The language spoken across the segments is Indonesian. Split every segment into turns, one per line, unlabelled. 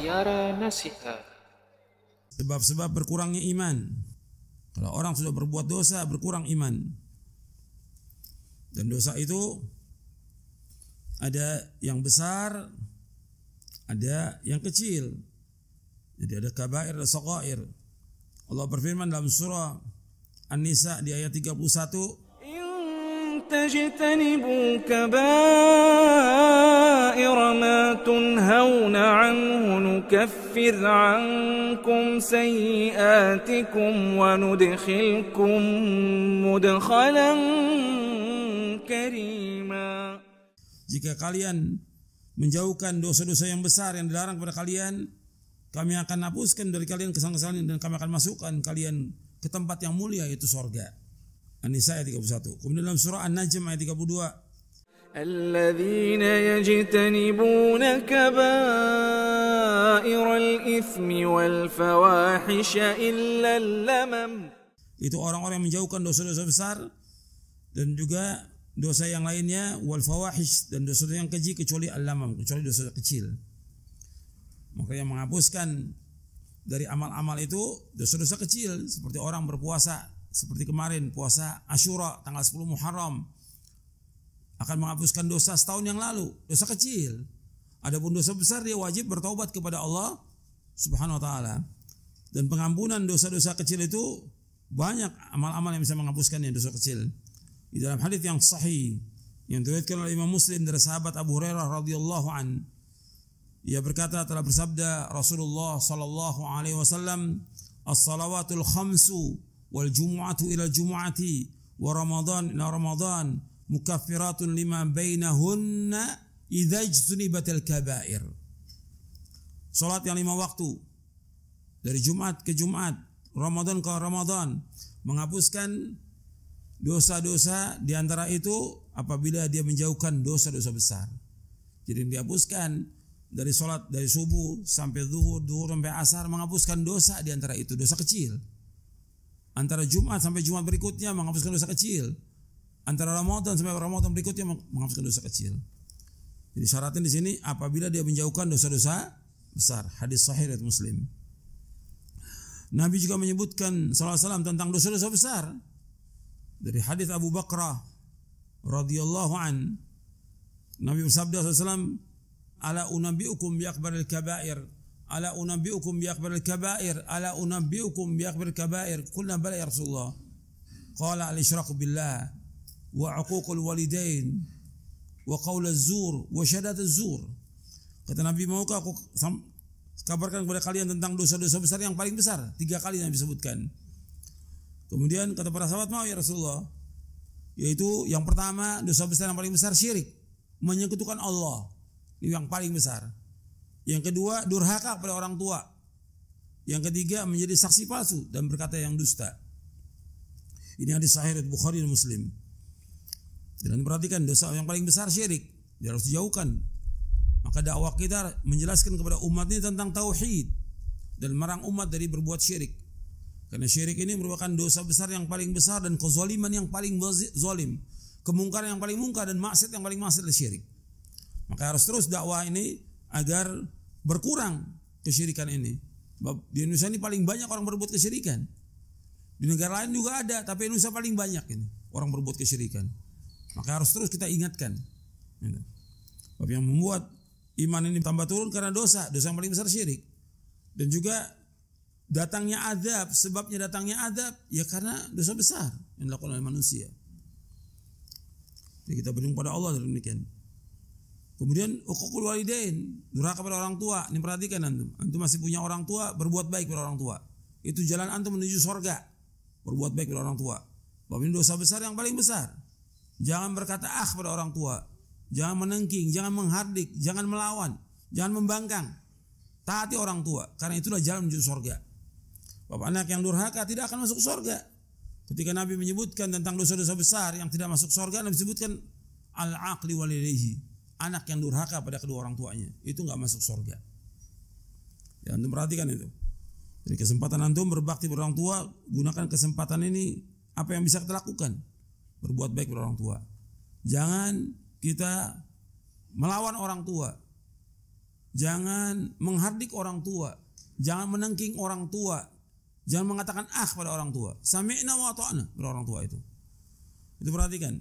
Siara Nasihat.
Sebab-sebab berkurangnya iman. Kalau orang sudah berbuat dosa, berkurang iman. Dan dosa itu ada yang besar, ada yang kecil. Jadi ada kabair, ada shaghair. Allah berfirman dalam surah An-Nisa di ayat 31,
تجتنبوا كبائر ما تنهون عنه نكفر عنكم سيئاتكم وندخلكم مدخلا كريما.
Jika kalian menjauhkan dosa-dosa yang besar yang dilarang kepada kalian, kami akan hapuskan dari kalian kesalahan-kesalahan dan kami akan masukkan kalian ke tempat yang mulia, yaitu surga. An-Nisa ayat 31. Kemudian dalam surah An-Najm ayat 32,
الذين يجتنبون كبائر الإثم والفواحش إلا اللمم.
Itu orang-orang yang menjauhkan dosa-dosa besar dan juga dosa yang lainnya, wal fawahish, dan dosa yang keji kecuali al-lamam, kecuali dosa kecil. Maka yang menghapuskan dari amal-amal itu dosa-dosa kecil, seperti orang berpuasa, seperti kemarin puasa Asyura tanggal 10 Muharram, akan menghapuskan dosa setahun yang lalu, dosa kecil. Adapun dosa besar dia wajib bertaubat kepada Allah Subhanahu wa taala. Dan pengampunan dosa-dosa kecil itu banyak amal-amal yang bisa menghapuskannya dosa kecil. Di dalam hadis yang sahih yang diriwayatkan oleh Imam Muslim dari sahabat Abu Hurairah radhiyallahu an, ia berkata, telah bersabda Rasulullah sallallahu alaihi wasallam, as-salawatul khamsu wal jumu'atu ila jumu'ati wa ramadan ila ramadan mukaffiratun lima bainahunna idza ijtunibatil kabair. Salat yang 5 waktu dari Jumat ke Jumat, Ramadan ke Ramadan, menghapuskan dosa-dosa di antara itu apabila dia menjauhkan dosa-dosa besar. Jadi dihapuskan dari salat dari subuh sampai zuhur, zuhur sampai asar, menghapuskan dosa di antara itu, dosa kecil. Antara Jumat sampai Jumat berikutnya menghapuskan dosa kecil. Antara Ramadan sampai Ramadan berikutnya menghapuskan dosa kecil. Jadi syaratnya di sini apabila dia menjauhkan dosa-dosa besar. Hadis sahih riwayat Muslim. Nabi juga menyebutkan sallallahu alaihi wasallam tentang dosa-dosa besar. Dari hadis Abu Bakrah radhiyallahu an, Nabi bersabda sallallahu alaihi wasallam, ala unabbiukum bi akbaril kabair. Ala unabbiukum bi akbaril kabair, ala unabbiukum bi akbaril kabair. Qulna bala ya Rasulullah. Qala al-isyraku billah wa 'uququl walidain wa qaul az-zur wa syahadat az-zur. Kata Nabi, maukah aku kabarkan kepada kalian tentang dosa-dosa besar yang paling besar? 3 kali Nabi sebutkan. Kemudian kata para sahabat, mau ya Rasulullah. Yaitu yang pertama, dosa besar yang paling besar syirik, menyekutukan Allah. Ini yang paling besar. Yang kedua, durhaka kepada orang tua. Yang ketiga, menjadi saksi palsu dan berkata yang dusta. Ini hadis sahih Bukhari dan Muslim. Dan perhatikan, dosa yang paling besar syirik, dia harus dijauhkan. Maka dakwah kita menjelaskan kepada umat ini tentang tauhid dan melarang umat dari berbuat syirik. Karena syirik ini merupakan dosa besar yang paling besar dan kezaliman yang paling zalim, kemungkaran yang paling mungkar dan maksiat yang paling maksiat adalah syirik. Maka harus terus dakwah ini agar berkurang kesyirikan ini. Di Indonesia ini paling banyak orang berbuat kesyirikan. Di negara lain juga ada, tapi Indonesia paling banyak ini orang berbuat kesyirikan. Maka harus terus kita ingatkan. Sebab yang membuat iman ini tambah turun karena dosa yang paling besar syirik. Dan juga datangnya azab, sebabnya datangnya azab ya karena dosa besar yang dilakukan oleh manusia. Jadi kita berlindung pada Allah dalam demikian. Kemudian uququl walidain, durhaka pada orang tua. Ini perhatikan antum. Antum masih punya orang tua, berbuat baik pada orang tua. Itu jalan antum menuju surga. Berbuat baik pada orang tua. Sebab ini dosa besar yang paling besar. Jangan berkata pada orang tua. Jangan menengking, jangan menghardik, jangan melawan, jangan membangkang. Taati orang tua, karena itulah jalan menuju surga. Bapak anak yang durhaka tidak akan masuk surga. Ketika Nabi menyebutkan tentang dosa-dosa besar yang tidak masuk surga, Nabi sebutkan al-aqli walidayhi. Anak yang durhaka pada kedua orang tuanya itu nggak masuk surga. Ya, antum perhatikan itu. Jadi kesempatan antum berbakti pada orang tua, gunakan kesempatan ini apa yang bisa kita lakukan, berbuat baik pada orang tua. Jangan kita melawan orang tua. Jangan menghardik orang tua, jangan menengking orang tua, jangan mengatakan pada orang tua. Sami'na wa ata'na pada orang tua itu. Itu perhatikan.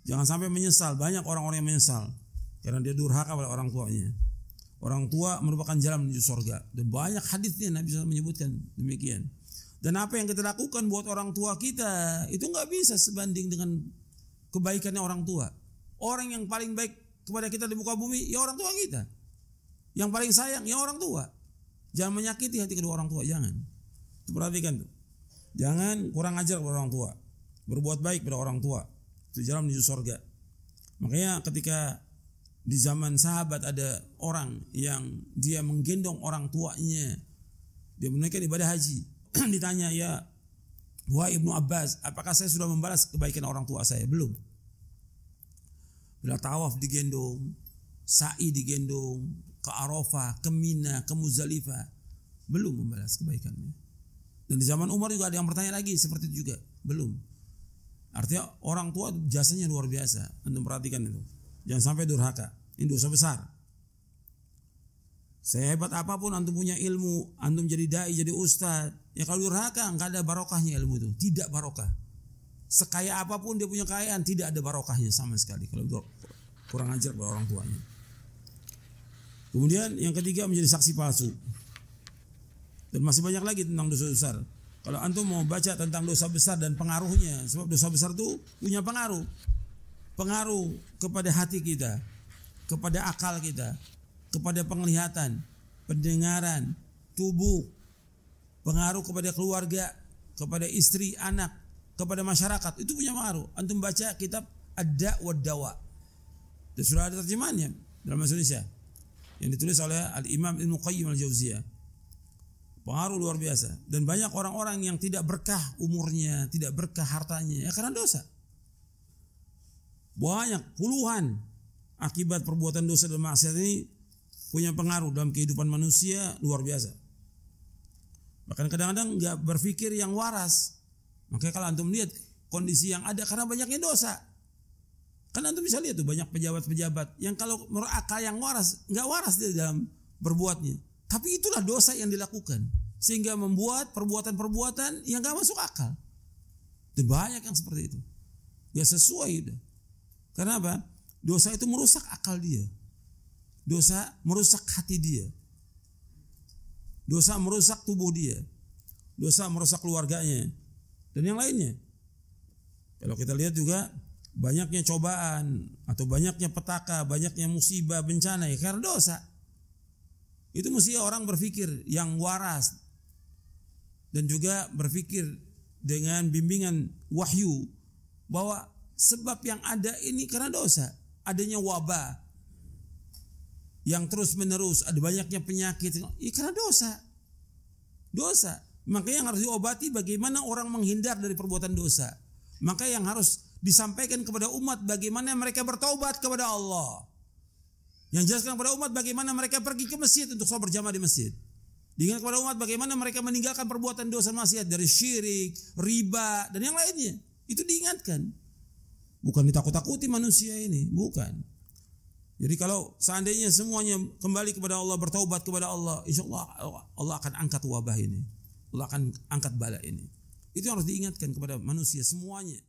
Jangan sampai menyesal. Banyak orang-orang yang menyesal karena dia durhaka pada orang tuanya. Orang tua merupakan jalan menuju surga. Dan banyak hadisnya Nabi SAW menyebutkan demikian. Dan apa yang kita lakukan buat orang tua kita itu nggak bisa sebanding dengan kebaikannya orang tua. Orang yang paling baik kepada kita di muka bumi ya orang tua kita. Yang paling sayang ya orang tua. Jangan menyakiti hati kedua orang tua, jangan. Itu perhatikan tuh. Jangan kurang ajar kepada orang tua. Berbuat baik pada orang tua. Itu jalan menuju surga. Makanya ketika di zaman sahabat ada orang yang dia menggendong orang tuanya, dia menunaikan ibadah haji. Ditanya, ya wahai Ibnu Abbas, apakah saya sudah membalas kebaikan orang tua saya? Belum. Bila tawaf digendong, sa'i digendong, ke Arafah, ke Mina, ke Muzdalifah, belum membalas kebaikannya. Dan di zaman Umar juga ada yang bertanya lagi seperti itu juga, belum. Artinya orang tua jasanya luar biasa. Antum perhatikan itu. Jangan sampai durhaka. Ini dosa besar. Sehebat apapun antum punya ilmu, antum jadi dai, jadi ustaz, ya kalau durhaka enggak ada barokahnya ilmu itu, tidak barokah. Sekaya apapun dia punya kekayaan, tidak ada barokahnya sama sekali kalau kurang ajar pada orang tuanya. Kemudian yang ketiga menjadi saksi palsu. Dan masih banyak lagi tentang dosa besar. Kalau antum mau baca tentang dosa besar dan pengaruhnya, sebab dosa besar itu punya pengaruh. Pengaruh kepada hati kita, kepada akal kita, kepada penglihatan, pendengaran, tubuh, pengaruh kepada keluarga, kepada istri, anak, kepada masyarakat, itu punya pengaruh. Antum baca kitab Ad-Da' wad-Dawa. Dan sudah ada terjemahannya dalam bahasa Indonesia yang ditulis oleh Al-Imam Ibnu Qayyim Al-Jauziyah. Pengaruh luar biasa. Dan banyak orang-orang yang tidak berkah umurnya, tidak berkah hartanya, ya karena dosa. Banyak, puluhan akibat perbuatan dosa dan maksiat ini punya pengaruh dalam kehidupan manusia luar biasa. Bahkan kadang-kadang nggak berpikir yang waras. Makanya kalau antum lihat kondisi yang ada karena banyaknya dosa. Kan antum bisa lihat tuh banyak pejabat-pejabat yang kalau menurut akal yang waras, nggak waras dia dalam berbuatnya. Tapi itulah dosa yang dilakukan sehingga membuat perbuatan-perbuatan yang nggak masuk akal. Dan banyak yang seperti itu. Nggak sesuai udah. Karena apa? Dosa itu merusak akal dia. Dosa merusak hati dia. Dosa merusak tubuh dia. Dosa merusak keluarganya. Dan yang lainnya. Kalau kita lihat juga banyaknya cobaan atau banyaknya petaka, banyaknya musibah, bencana ya karena dosa. Itu mesti orang berpikir yang waras dan juga berpikir dengan bimbingan wahyu bahwa sebab yang ada ini karena dosa. Adanya wabah yang terus menerus, ada banyaknya penyakit, ya karena dosa. Dosa. Makanya yang harus diobati bagaimana orang menghindar dari perbuatan dosa. Maka yang harus disampaikan kepada umat bagaimana mereka bertaubat kepada Allah. Yang jelaskan kepada umat bagaimana mereka pergi ke masjid untuk sholat berjamaah di masjid. Diingatkan kepada umat bagaimana mereka meninggalkan perbuatan dosa maksiat dari syirik, riba dan yang lainnya. Itu diingatkan. Bukan ditakut-takuti manusia ini, bukan. Jadi kalau seandainya semuanya kembali kepada Allah, bertaubat kepada Allah, insya Allah Allah akan angkat wabah ini. Allah akan angkat bala ini. Itu yang harus diingatkan kepada manusia semuanya.